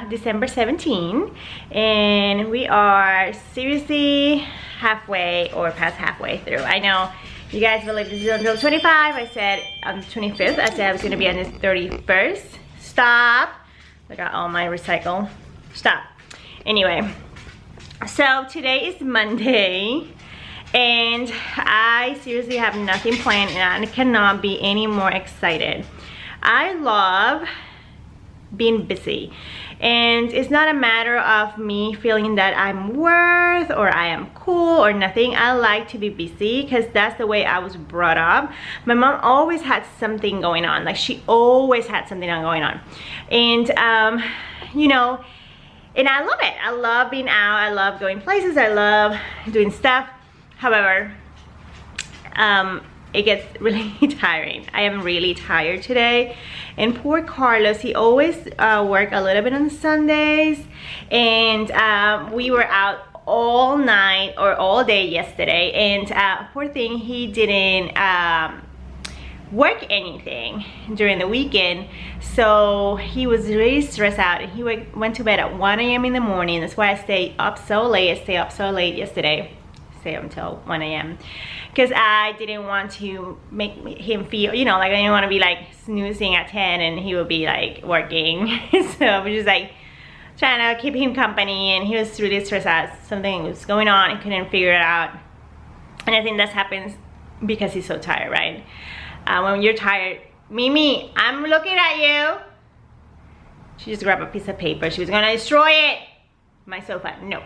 December 17, and we are seriously halfway or past halfway through. I know you guys believe this is until 25. I said on the 25th. I said I was gonna be on the 31st. Stop. Look at all my recycle. Stop. Anyway, so today is Monday, and I seriously have nothing planned, and I cannot be any more excited. I love being busy, and it's not a matter of me feeling that I'm worth or I am cool or nothing. I like to be busy because that's the way I was brought up. My mom always had something going on, like she always had something going on, and you know, and I love it. I love being out, I love going places, I love doing stuff. However, it gets really tiring. I am really tired today, and poor Carlos, he always work a little bit on Sundays, and we were out all night or all day yesterday, and poor thing, he didn't work anything during the weekend, so he was really stressed out, and he went to bed at 1 a.m. in the morning. That's why I stayed up so late. I stayed up so late yesterday, stay until 1 a.m. because I didn't want to make him feel, you know, like I didn't want to be like snoozing at 10 and he would be like working. So I was just like trying to keep him company, and he was really stressed out. Something was going on, he couldn't figure it out, and I think that happens because he's so tired, right? When you're tired, Mimi, I'm looking at you. She just grabbed a piece of paper. She was gonna destroy it. My sofa, no.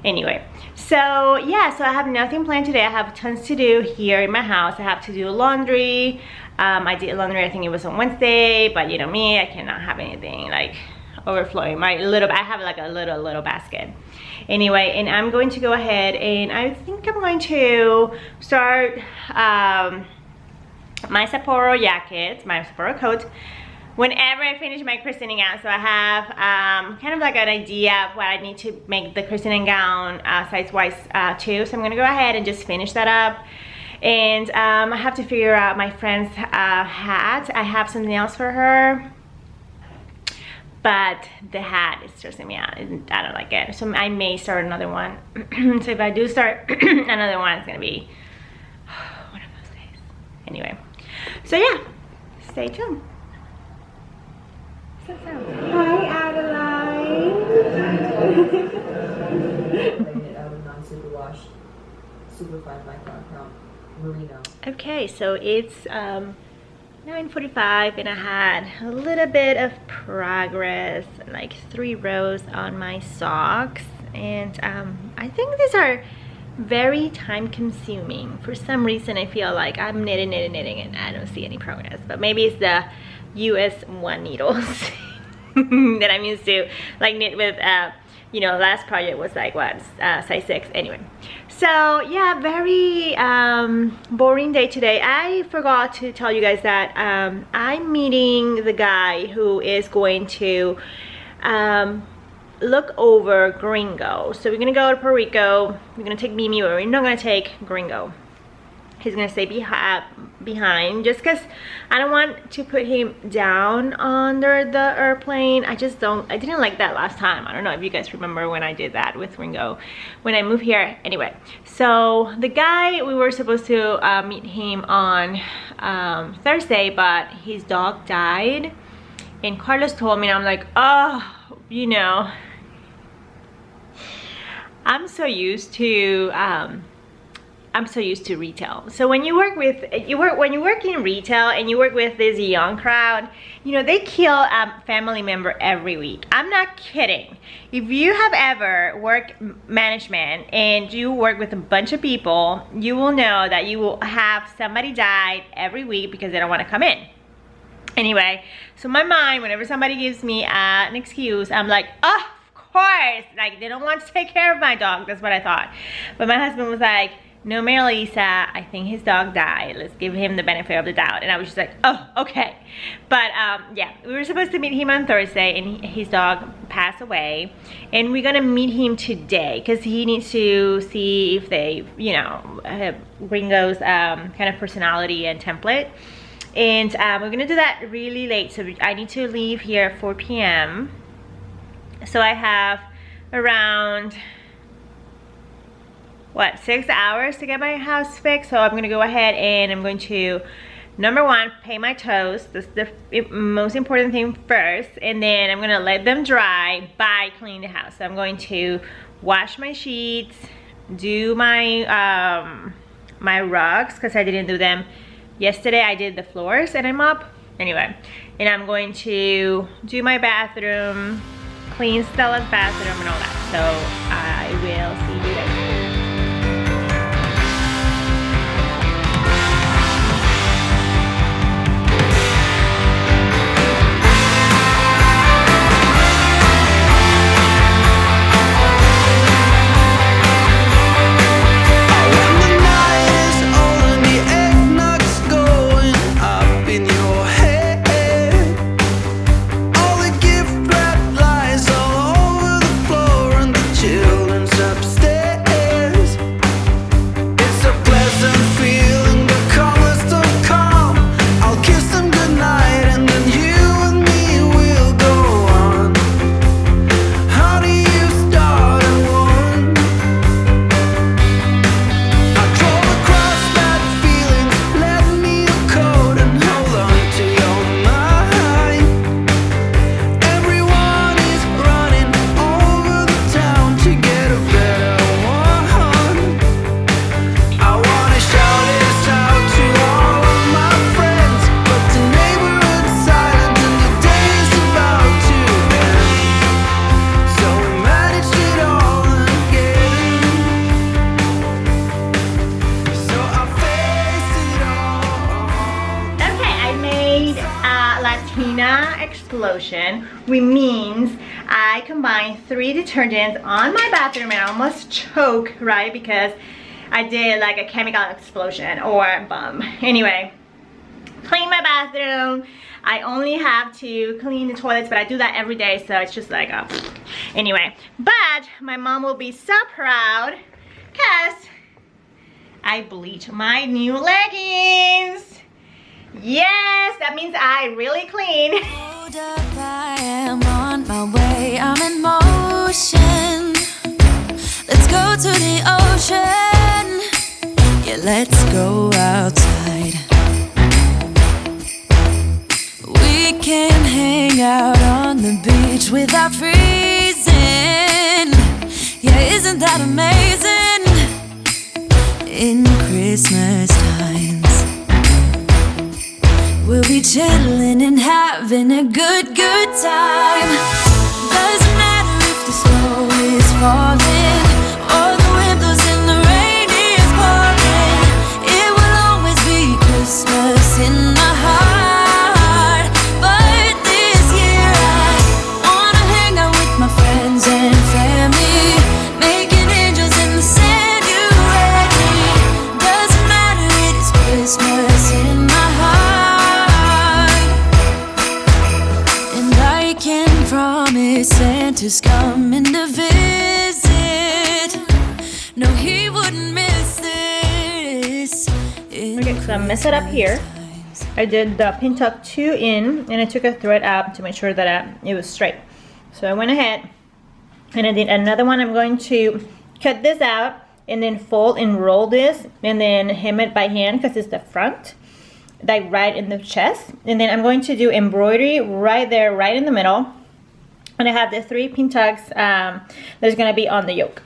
Anyway, so yeah, so I have nothing planned today. I have tons to do here in my house. I have to do laundry. I did laundry, I think it was on Wednesday, but you know me, I cannot have anything like overflowing. I have like a little basket. Anyway, and I'm going to go ahead, and I think I'm going to start my Sapporo jacket, my Sapporo coat, whenever I finish my christening gown. So I have kind of like an idea of what I need to make the christening gown size wise too. So I'm gonna go ahead and just finish that up, and I have to figure out my friend's hat. I have something else for her, but the hat is stressing me out and I don't like it, so I may start another one. So if I do start another one, it's gonna be one of those days. Anyway, so yeah, stay tuned. Hi, Adeline. Non-superwash, superfine micron merino. Okay, so it's 9:45, and I had a little bit of progress, like 3 rows on my socks, and I think these are very time consuming. For some reason I feel like I'm knitting and I don't see any progress, but maybe it's the US 1 needles that I'm used to, like knit with you know, last project was like what, size 6. Anyway, so yeah, very boring day today. I forgot to tell you guys that I'm meeting the guy who is going to look over Gringo. So we're gonna go to Puerto Rico. We're gonna take Mimi, but we're not gonna take Gringo. He's gonna stay behind just because I don't want to put him down under the airplane. I didn't like that last time. I don't know if you guys remember when I did that with Ringo when I moved here. Anyway, so the guy, we were supposed to meet him on Thursday, but his dog died, and Carlos told me, and I'm like, oh, you know, I'm so used to retail. So when you work in retail and you work with this young crowd, you know, they kill a family member every week. I'm not kidding. If you have ever worked management and you work with a bunch of people, you will know that you will have somebody die every week because they don't want to come in. Anyway, so my mind, whenever somebody gives me an excuse, I'm like, oh, of course, like they don't want to take care of my dog. That's what I thought. But my husband was like, no, Mary Lisa, I think his dog died. Let's give him the benefit of the doubt. And I was just like, oh, okay. But yeah, we were supposed to meet him on Thursday, and his dog passed away. And we're gonna meet him today because he needs to see if they, you know, Gringo's kind of personality and template. And we're gonna do that really late. So I need to leave here at 4 p.m. So I have around, what, 6 hours to get my house fixed. So I'm gonna go ahead and I'm going to, number one, paint my toes. That's the most important thing first. And then I'm gonna let them dry by cleaning the house. So I'm going to wash my sheets, do my my rugs, because I didn't do them yesterday. I did the floors and I'm up. Anyway, and I'm going to do my bathroom, clean Stella's bathroom and all that. So I will see you later. Explosion, which means I combined 3 detergents on my bathroom and I almost choke, right? Because I did like a chemical explosion or bomb. Anyway, clean my bathroom. I only have to clean the toilets, but I do that every day, so it's just like a anyway. But my mom will be so proud because I bleached my new leggings. Yes, that means I really clean. Hold up, I am on my way, I'm in motion. Let's go to the ocean. Yeah, let's go outside. We can hang out on the beach without freezing. Yeah, isn't that amazing? In Christmas times we'll be chilling and having a good time. Doesn't matter if the snow is falling or the wind blows and the rain is pouring. It will always be Christmas in my heart. But this year I wanna hang out with my friends and family, making angels in the sand, you ready? Doesn't matter, it is Christmas in my heart. Promise Santa's coming to visit. No, he wouldn't miss this. Okay, so I messed it up here. I did the pin tuck 2 in and I took a thread out to make sure that it was straight. So I went ahead and I did another one. I'm going to cut this out and then fold and roll this and then hem it by hand because it's the front, like right in the chest. And then I'm going to do embroidery right there, right in the middle. And I have the 3 pin tucks that's gonna be on the yoke,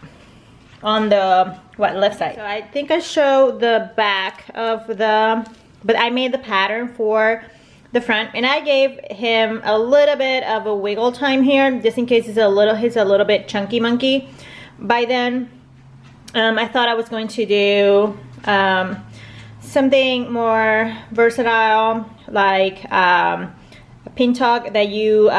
on the left side. So I think I show the back of the, but I made the pattern for the front, and I gave him a little bit of a wiggle time here, just in case he's a little bit chunky monkey. By then, I thought I was going to do something more versatile, like a pin tuck that you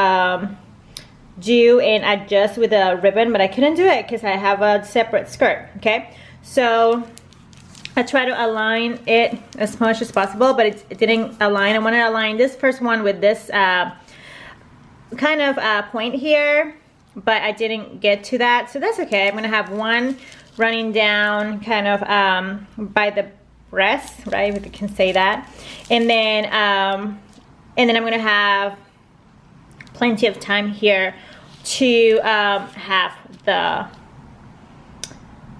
do and adjust with a ribbon, but I couldn't do it because I have a separate skirt. Okay, so I try to align it as much as possible, but it didn't align. I want to align this first one with this kind of point here, but I didn't get to that, so that's okay. I'm gonna have one running down kind of by the breast, right, if you can say that, and then I'm gonna have plenty of time here to have the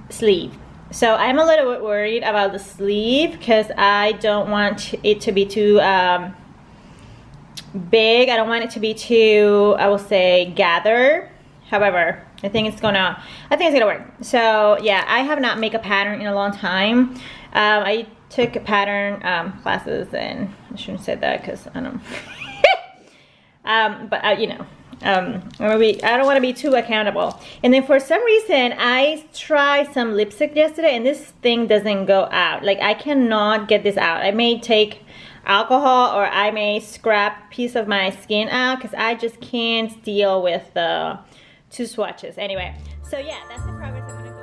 sleeve. So I'm a little bit worried about the sleeve because I don't want it to be too big. I don't want it to be too, I will say, gathered. However, I think it's gonna work. So yeah, I have not made a pattern in a long time. I took pattern classes, and I shouldn't say that because I don't but you know, I don't want to be too accountable. And then for some reason I tried some lipstick yesterday and this thing doesn't go out. Like I cannot get this out. I may take alcohol or I may scrap a piece of my skin out because I just can't deal with the 2 swatches. Anyway, so yeah, that's the progress I'm gonna go.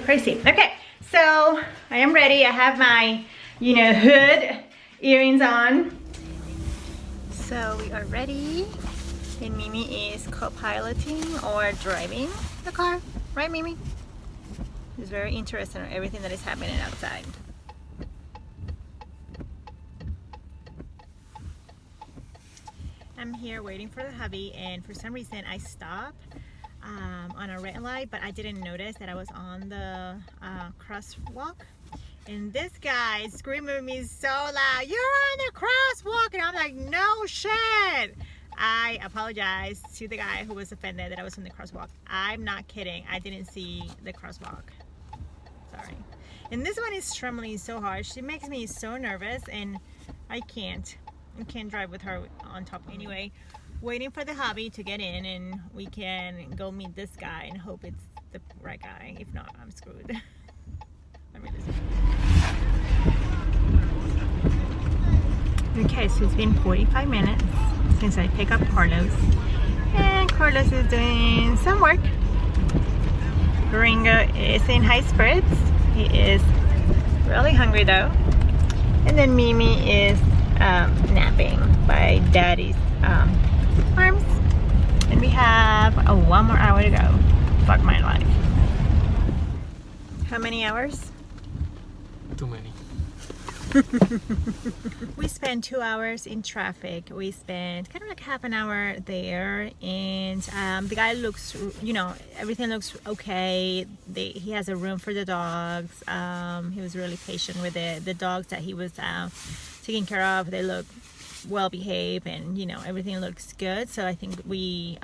Crazy. Okay, so I am ready. I have my, you know, hood earrings on. So we are ready, and Mimi is co-piloting or driving the car, right, Mimi? She's very interested in everything that is happening outside. I'm here waiting for the hubby, and for some reason I stopped on a red light, but I didn't notice that I was on the crosswalk, and this guy screaming at me so loud, "You're on the crosswalk!" And I'm like, no shit. I apologize to the guy who was offended that I was on the crosswalk. I'm not kidding, I didn't see the crosswalk, sorry. And this one is trembling so hard. She makes me so nervous, and I can't drive with her on top. Anyway, waiting for the hubby to get in and we can go meet this guy and hope it's the right guy. If not, I'm screwed. I'm really screwed. Okay, so it's been 45 minutes since I picked up Carlos, and Carlos is doing some work. Ringo is in high spirits. He is really hungry though. And then Mimi is napping by Daddy's arms, and we have 1 more hour to go. Fuck my life. How many hours? Too many. We spent 2 hours in traffic. We spent kind of like half an hour there, and the guy looks, you know, everything looks okay. He has a room for the dogs. He was really patient with it. The dogs that he was taking care of, they look well behaved, and you know, everything looks good. So I think we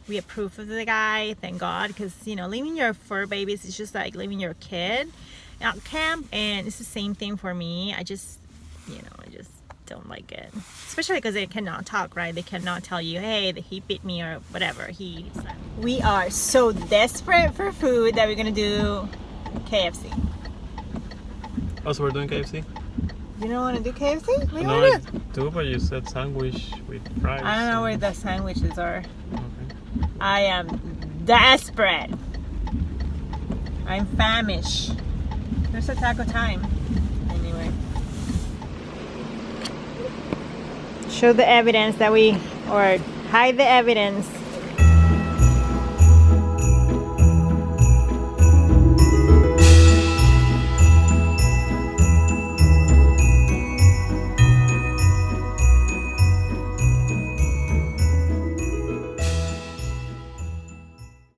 approve of the guy, thank God, because you know, leaving your fur babies is just like leaving your kid out camp, and it's the same thing for me. I just don't like it, especially because they cannot talk, right? They cannot tell you, hey, he bit me or whatever. We are so desperate for food that we're gonna do KFC. Oh, so we're doing KFC? You don't want to do KFC? We No, want I do, but you said sandwich with fries. I don't know where the sandwiches are. Okay. I am desperate. I'm famished. There's a taco time. Anyway. Show the evidence that or hide the evidence